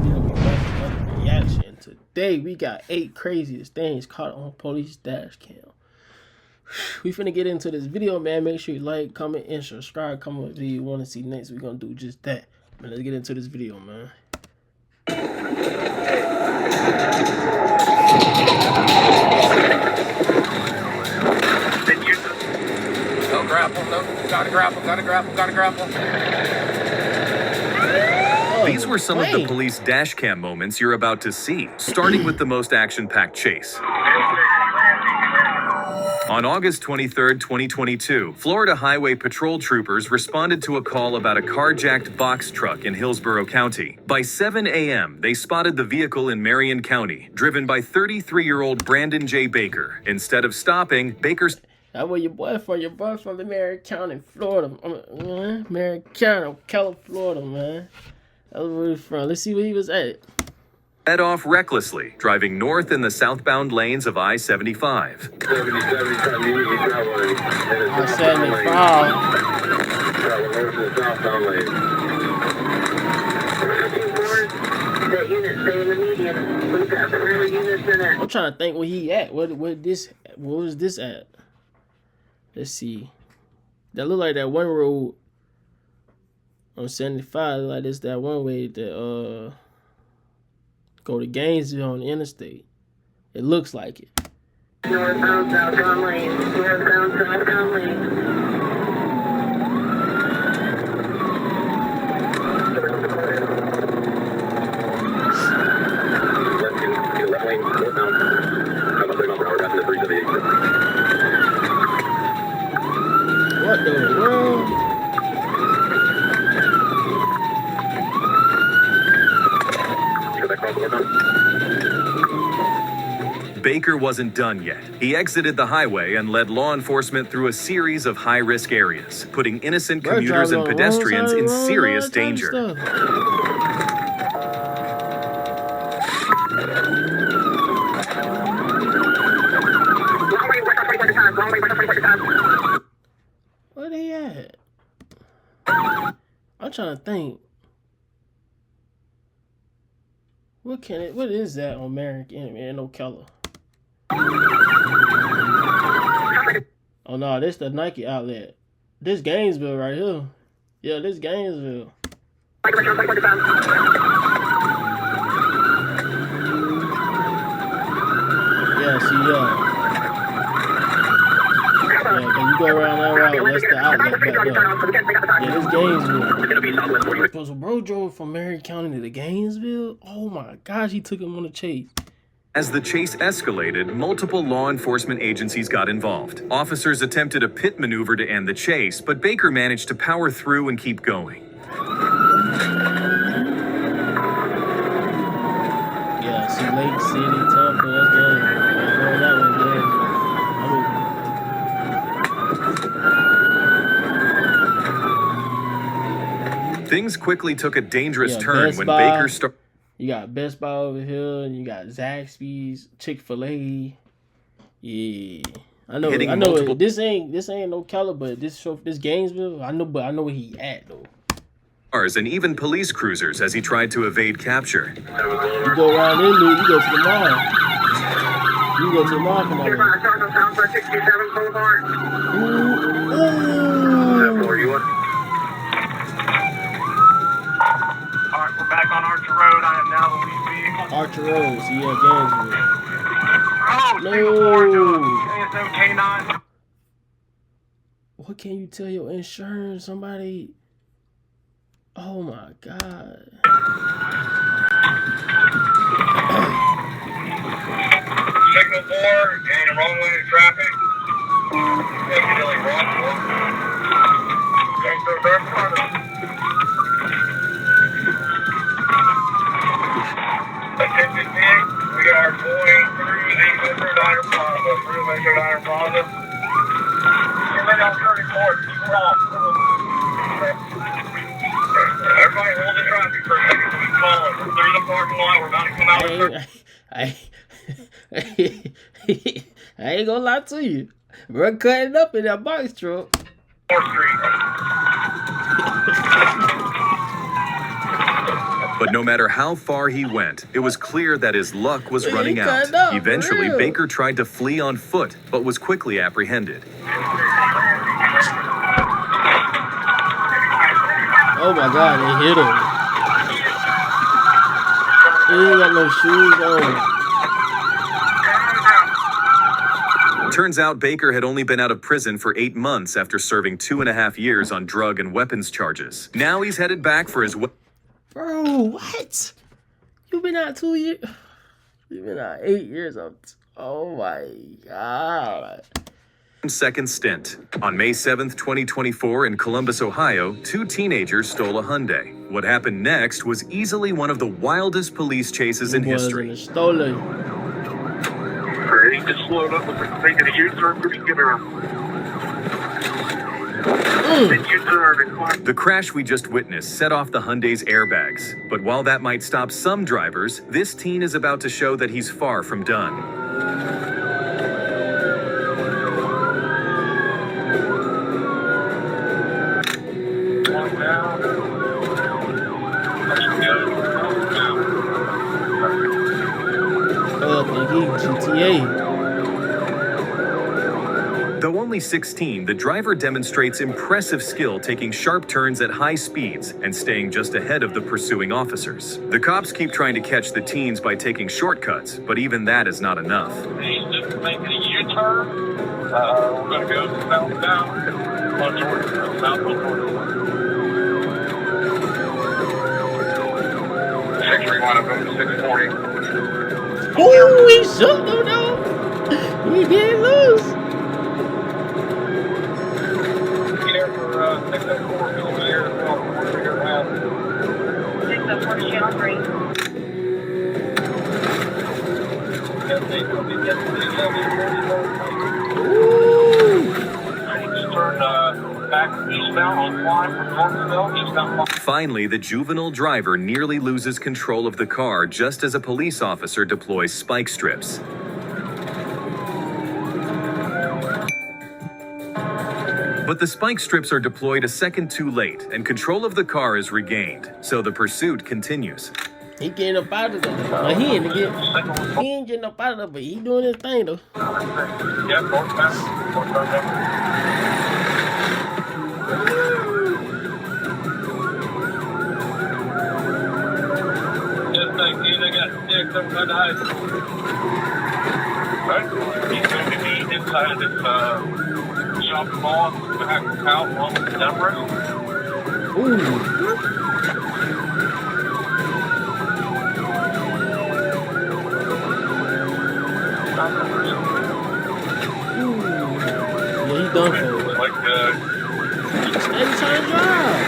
video with another reaction. Today we got 8 craziest things caught on police dash cam. We finna get into this video, man. Make sure you like, comment, and subscribe. Comment what video you want to see next. We're gonna do just that. Man, let's get into this video, man. No grapple, no, gotta grapple. These were some of the police dash cam moments you're about to see, starting with the most action-packed chase. On August 23, 2022, Florida Highway Patrol troopers responded to a call about a carjacked box truck in Hillsborough County. By 7 a.m., they spotted the vehicle in Marion County, driven by 33-year-old Brandon J. Baker. Instead of stopping, Baker's... That was your boy from the Marion County, Florida. Marion County, California, Florida, man. That was where he was from. Let's see where he was at. Head off recklessly, driving north in the southbound lanes of I-75. I'm trying to think where he at. What was this at? Let's see. That look like that one road on 75. Like this, that one way that go to Gainesville on the interstate. It looks like it. Northbound, southbound lane. Northbound, southbound lane. What the world? Baker wasn't done yet. He exited the highway and led law enforcement through a series of high-risk areas, putting innocent commuters and pedestrians in serious danger. Where they at? I'm trying to think. What is that on American and no color? Oh no, this the Nike outlet. This Gainesville right here. Yeah, this Gainesville. Yeah, see, yeah, cause you go around that route, that's the outlet back there. Yeah, this Gainesville. So bro drove from Marion County to Gainesville? Oh my gosh, he took him on a chase. As the chase escalated, multiple law enforcement agencies got involved. Officers attempted a pit maneuver to end the chase, but Baker managed to power through and keep going. Yeah, see Lake City, Tampa, that's good. Going that way, Things quickly took a dangerous turn when Baker started. You got Best Buy over here, and you got Zaxby's, Chick-fil-A. Yeah, I know. This ain't no color, but this Gainesville, I know where he at though. Cars and even police cruisers as he tried to evade capture. You go around there, you go to the mall. You go to the mall, come on. Back on Archer Road, I am now the lead vehicle. Archer Road, so yeah, Gainesville. No! K9. What can you tell your insurance? Somebody... Oh my God. Signal 4, in the wrong lane of traffic. Definitely wrong. Going to the dark corner. Attention big, we are going through the Metro Diner Plaza. And then I'll turn it forward. Keep off. Everybody hold the traffic for a second. Keep following. We're through the parking lot. We're about to come out of the I ain't gonna lie to you. We're cutting up in that box truck. 4th Street. But no matter how far he went, it was clear that his luck was running out. cut up, Eventually, real. Baker tried to flee on foot, but was quickly apprehended. Oh my God, they hit him. He ain't got no shoes on. Turns out Baker had only been out of prison for 8 months after serving 2.5 years on drug and weapons charges. Now he's headed back for his... Bro, what? You been out 2 years? You been out 8 years. Oh my God. second stint. On May 7th, 2024, in Columbus, Ohio, 2 teenagers stole a Hyundai. What happened next was easily one of the wildest police chases in history. Stolen. He just slowed up and making a U-turn. Give her The crash we just witnessed set off the Hyundai's airbags. But while that might stop some drivers, this teen is about to show that he's far from done. GTA. Though only 16, the driver demonstrates impressive skill taking sharp turns at high speeds and staying just ahead of the pursuing officers. The cops keep trying to catch the teens by taking shortcuts, but even that is not enough. He's just making a U-turn. We're going to go southbound. South on 631 up to 640. Ooh, he shook him though. He did lose. Here for 604 millimeters, 604 channel 3. Finally, the juvenile driver nearly loses control of the car just as a police officer deploys spike strips. But the spike strips are deployed a second too late, and control of the car is regained, so the pursuit continues. He getting up out of there. Now, he ain't getting up out of there, but he doing his thing though. He's going to be inside of this shopping mall behind the house along with the numbers. Ooh. Yeah, he done for it. Like, Steady trying to drive.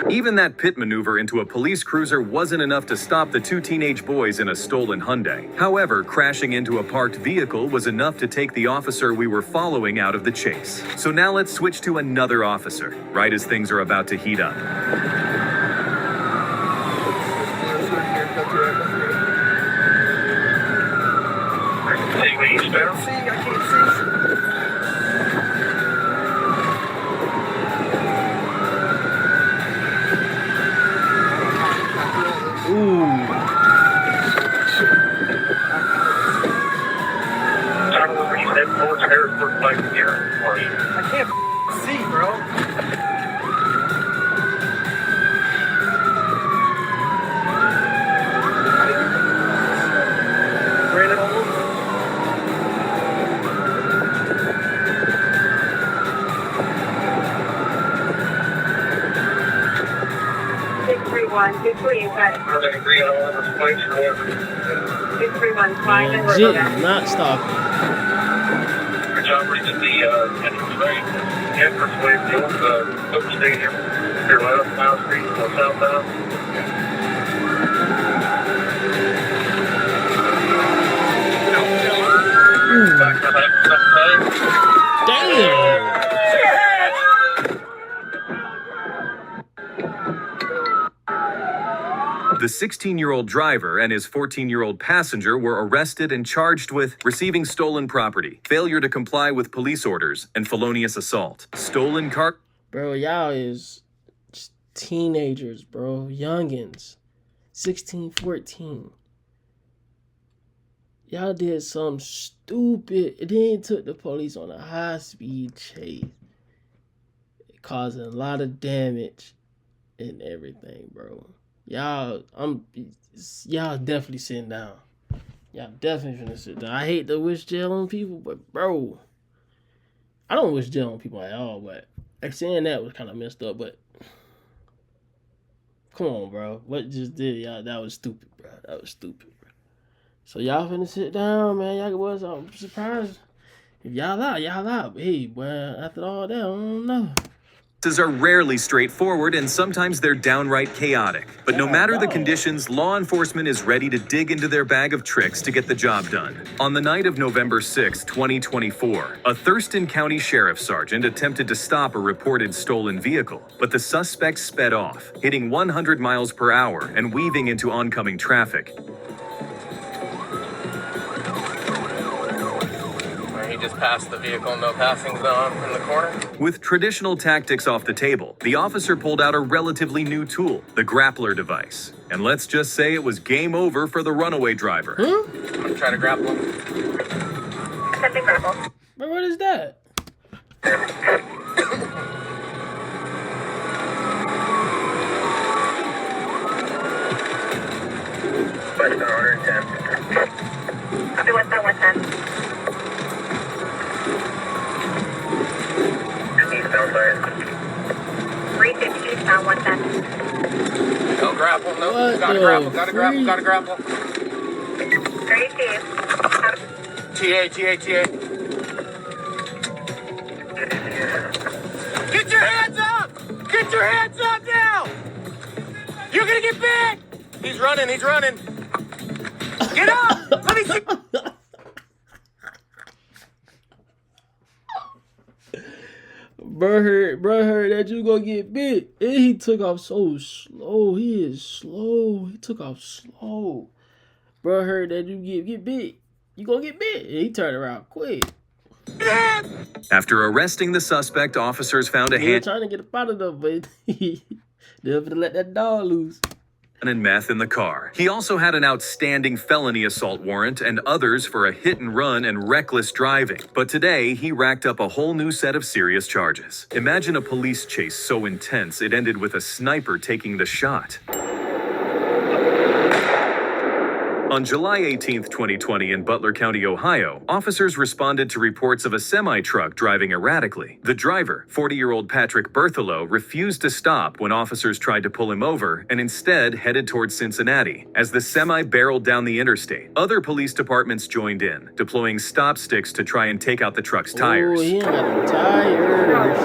Even that pit maneuver into a police cruiser wasn't enough to stop the 2 teenage boys in a stolen Hyundai. However, crashing into a parked vehicle was enough to take the officer we were following out of the chase. So now let's switch to another officer, right as things are about to heat up. I can't see, bro. Brandon Olds. Good for you, guys. Are they agreeing on all this place or what? 631 fine and Legit, we're not stopping. Good job reaching the entrance way to the Oak Stadium. Your left, Mount Street, or southbound. Back to that Damn. The The 16-year-old driver and his 14-year-old passenger were arrested and charged with receiving stolen property, failure to comply with police orders, and felonious assault. Stolen car... Bro, y'all is just teenagers, bro. Youngins. 16, 14. Y'all did something stupid. It then took the police on a high-speed chase, causing a lot of damage and everything, bro. Y'all definitely sitting down. Y'all definitely finna sit down. I hate to wish jail on people, but bro, I don't wish jail on people at all. But saying that was kind of messed up. But come on, bro, what just did y'all? That was stupid, bro. That was stupid. So y'all finna sit down, man. Y'all was I'm surprised if y'all out. But hey, boy, after all that, I don't know. Are rarely straightforward and sometimes they're downright chaotic. But no matter the conditions, law enforcement is ready to dig into their bag of tricks to get the job done. On the night of November 6, 2024, a Thurston County Sheriff Sergeant attempted to stop a reported stolen vehicle, but the suspect sped off, hitting 100 miles per hour and weaving into oncoming traffic. He just passed the vehicle, no passing zone in the corner. With traditional tactics off the table, the officer pulled out a relatively new tool, the grappler device. And let's just say it was game over for the runaway driver. I'm gonna try to grapple him. Attempting grapple. Bro, what is that? Question 110. Copy what's that 110. Eastbound side. 350 eastbound 110. No grapple, no. What Gotta the grapple, gotta grapple, freak? gotta grapple. 32. TA. Get your hands up! Get your hands up now! You're gonna get bit! He's running. Get up! Let me see. Bro heard that you gonna get bit. And he took off so slow. He is slow. He took off slow. Bro heard that you get bit. You gonna get bit. And he turned around quick. After arresting the suspect, officers found a He was hand trying to get up out of there, but they were to let that dog loose. and meth in the car. He also had an outstanding felony assault warrant and others for a hit and run and reckless driving. But today, he racked up a whole new set of serious charges. Imagine a police chase so intense it ended with a sniper taking the shot. On July 18, 2020, in Butler County, Ohio, officers responded to reports of a semi-truck driving erratically. The driver, 40-year-old Patrick Berthelo, refused to stop when officers tried to pull him over and instead headed towards Cincinnati. As the semi barreled down the interstate, other police departments joined in, deploying stop sticks to try and take out the truck's tires. Oh, he ain't got no tires.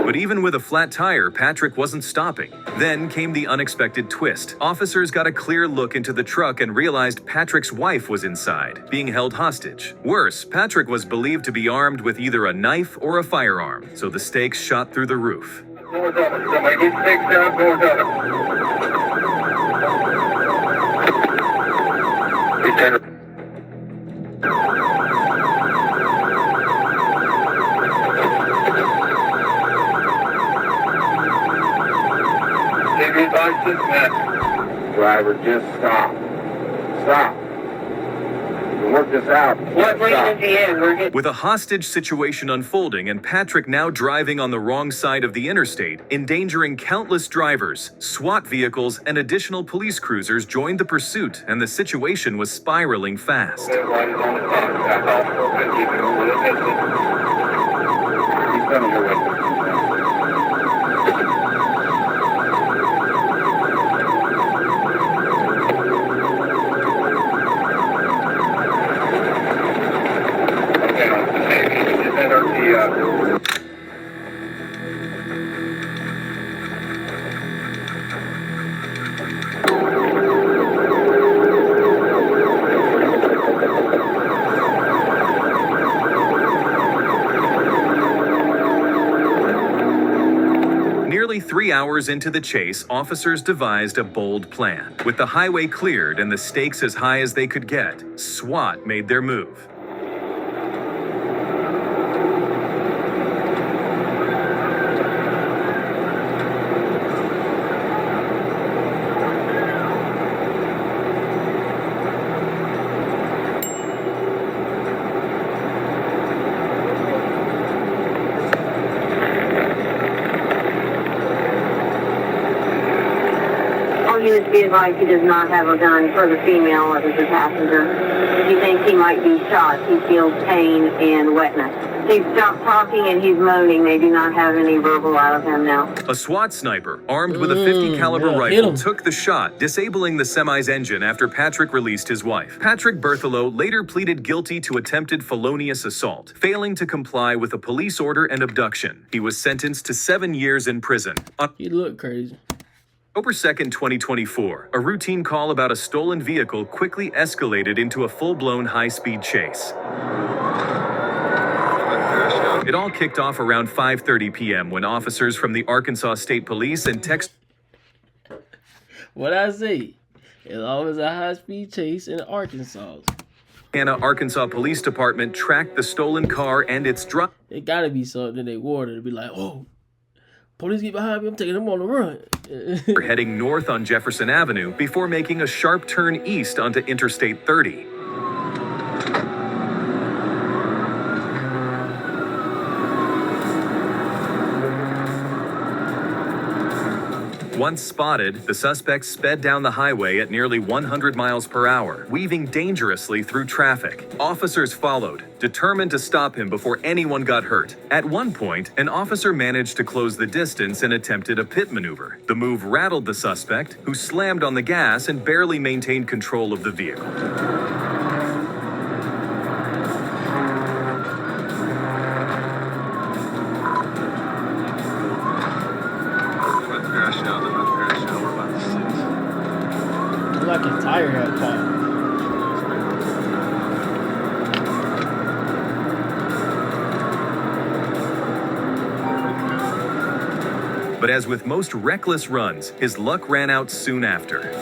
But even with a flat tire, Patrick wasn't stopping. Then came the unexpected twist. Officers got a clear look into the truck and realized Patrick's wife was inside, being held hostage. Worse, Patrick was believed to be armed with either a knife or a firearm, so the stakes shot through the roof. Doors open. Somebody get stakes down, doors open. Lieutenant. Driver, just stop. Stop. We'll work this out. What lane is he in? We're getting... With a hostage situation unfolding and Patrick now driving on the wrong side of the interstate, endangering countless drivers, SWAT vehicles, and additional police cruisers joined the pursuit, and the situation was spiraling fast. Everybody's on the clock. That's all. Keep it over. He's coming your way. hours into the chase, officers devised a bold plan. With the highway cleared and the stakes as high as they could get, SWAT made their move. Units be advised he does not have a gun for the female that is a passenger. He thinks he might be shot. He feels pain and wetness. He's stopped talking and he's moaning. They do not have any verbal out of him now. A SWAT sniper, armed with a 50 caliber rifle, took the shot, disabling the semi's engine after Patrick released his wife. Patrick Berthelo later pleaded guilty to attempted felonious assault, failing to comply with a police order and abduction. He was sentenced to 7 years in prison. He looked crazy. October 2nd, 2024, a routine call about a stolen vehicle quickly escalated into a full-blown high-speed chase. It all kicked off around 5:30 p.m. when officers from the Arkansas State Police and What I say? It's always a high-speed chase in Arkansas. Arkansas Police Department tracked the stolen car and its driver. It gotta be something in their water to be like, oh, police get behind me, I'm taking them on the run. Heading north on Jefferson Avenue before making a sharp turn east onto Interstate 30. Once spotted, the suspect sped down the highway at nearly 100 miles per hour, weaving dangerously through traffic. Officers followed, determined to stop him before anyone got hurt. At one point, an officer managed to close the distance and attempted a pit maneuver. The move rattled the suspect, who slammed on the gas and barely maintained control of the vehicle. Like a tire had popped. But as with most reckless runs, his luck ran out soon after.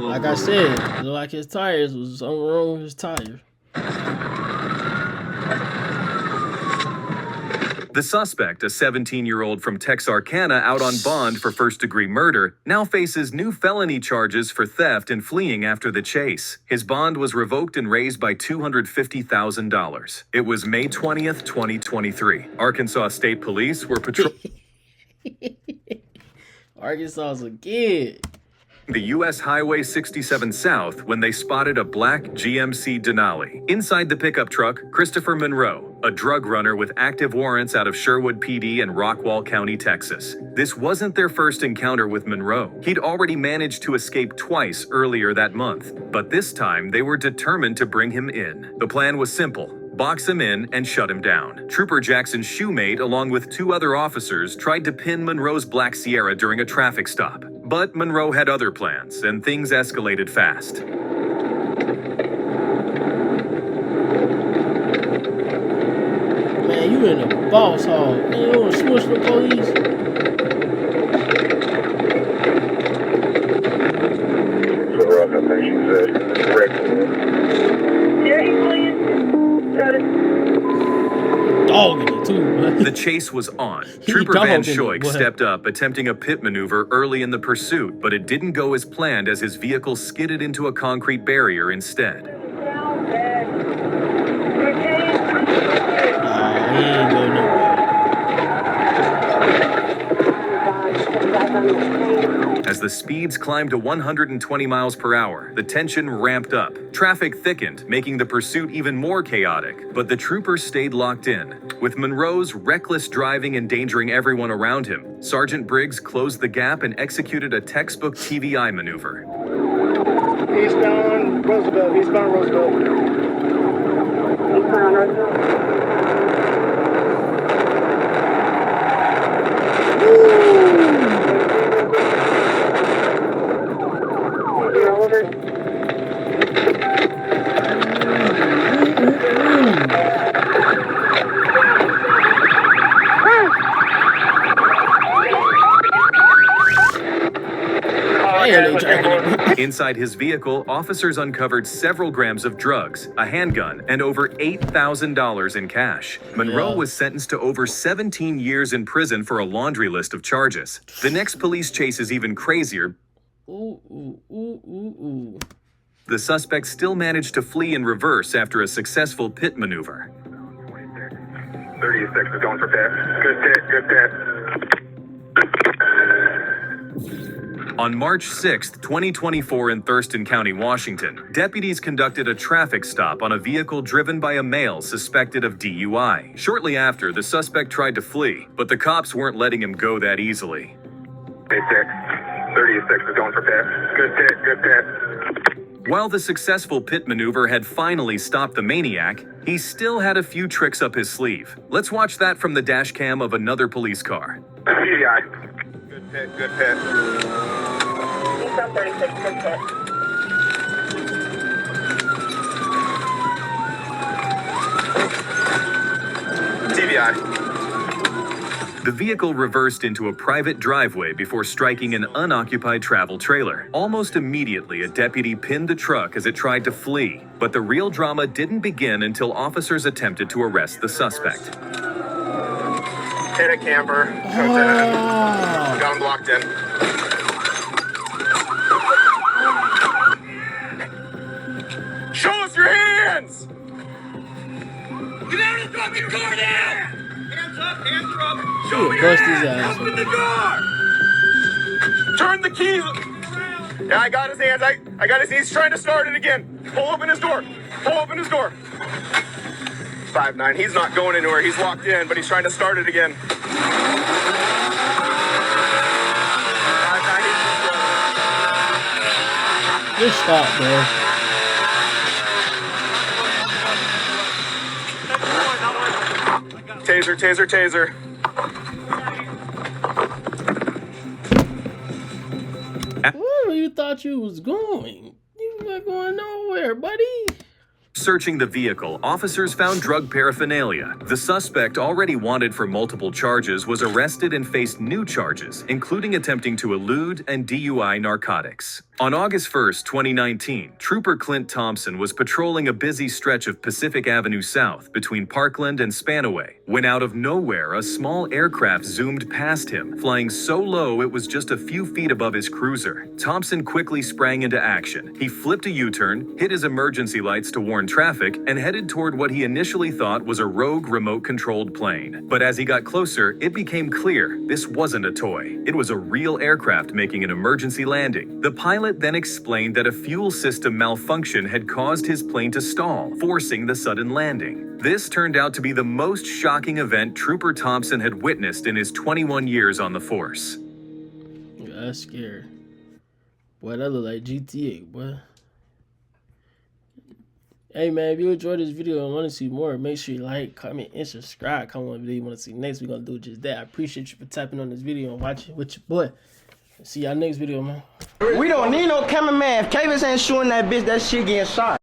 Like I said, it looked like his tires was something wrong with his tires. The suspect, a 17-year-old from Texarkana out on bond for first-degree murder, now faces new felony charges for theft and fleeing after the chase. His bond was revoked and raised by $250,000. It was May 20th, 2023. Arkansas State Police were patrolling Arkansas again. the U.S. Highway 67 South when they spotted a black GMC Denali. Inside the pickup truck, Christopher Monroe, a drug runner with active warrants out of Sherwood PD and Rockwall County, Texas. This wasn't their first encounter with Monroe. He'd already managed to escape twice earlier that month, but this time they were determined to bring him in. The plan was simple. Box him in and shut him down. Trooper Jackson's shoemate, along with 2 other officers, tried to pin Monroe's Black Sierra during a traffic stop. But Monroe had other plans, and things escalated fast. Man, you in a boss hall. Man, you want to smush the police? Dogging it too, man. The chase was on. Trooper Van Schoik stepped up, attempting a pit maneuver early in the pursuit, but it didn't go as planned as his vehicle skidded into a concrete barrier instead. He ain't going nowhere. As the speeds climbed to 120 miles per hour, the tension ramped up. Traffic thickened, making the pursuit even more chaotic, but the troopers stayed locked in. With Monroe's reckless driving endangering everyone around him, Sergeant Briggs closed the gap and executed a textbook TVI maneuver. Eastbound Roosevelt. Eastbound Roosevelt. Woo! Inside his vehicle, officers uncovered several grams of drugs, a handgun, and over $8,000 in cash. Monroe was sentenced to over 17 years in prison for a laundry list of charges. The next police chase is even crazier. The suspect still managed to flee in reverse after a successful pit maneuver. 36 is going for pit. Good pit. On March 6, 2024 in Thurston County, Washington, deputies conducted a traffic stop on a vehicle driven by a male suspected of DUI. Shortly after, the suspect tried to flee, but the cops weren't letting him go that easily. 36 is going for pit. Good pit. While the successful pit maneuver had finally stopped the maniac, he still had a few tricks up his sleeve. Let's watch that from the dash cam of another police car. TBI. He's on 36, good pit. TBI. The vehicle reversed into a private driveway before striking an unoccupied travel trailer. Almost immediately, a deputy pinned the truck as it tried to flee, but the real drama didn't begin until officers attempted to arrest the suspect. Hit a camper. Got him blocked in. Show us your hands! You gotta drop your car down! Hands up, hands up! Show me your Bust his hands! ass. Open the door! Turn the keys! Yeah, I got his hands. I got his. He's trying to start it again. Pull open his door. Pull open his door. 5'9". He's not going anywhere. He's locked in, but he's trying to start it again. 5'9". Just stop, bro. Taser, taser, taser. Where you thought you was going? You not going nowhere, buddy. Searching the vehicle, officers found drug paraphernalia. The suspect, already wanted for multiple charges, was arrested and faced new charges, including attempting to elude and DUI narcotics. On August 1st, 2019, Trooper Clint Thompson was patrolling a busy stretch of Pacific Avenue South between Parkland and Spanaway, when out of nowhere, a small aircraft zoomed past him, flying so low it was just a few feet above his cruiser. Thompson quickly sprang into action. He flipped a U-turn, hit his emergency lights to warn traffic, and headed toward what he initially thought was a rogue remote-controlled plane. But as he got closer, it became clear this wasn't a toy. It was a real aircraft making an emergency landing. The pilot then explained that a fuel system malfunction had caused his plane to stall, forcing the sudden landing. This turned out to be the most shocking event Trooper Thompson had witnessed in his 21 years on the force. Yeah, that's scary. Boy, that look like GTA, boy. Hey, man, if you enjoyed this video and want to see more, make sure you like, comment, and subscribe. Comment on the video you want to see next. We're going to do just that. I appreciate you for tapping on this video and watching with your boy. See y'all next video, man. We don't need no cameraman. If Kavis ain't shooting that bitch, that shit getting shot.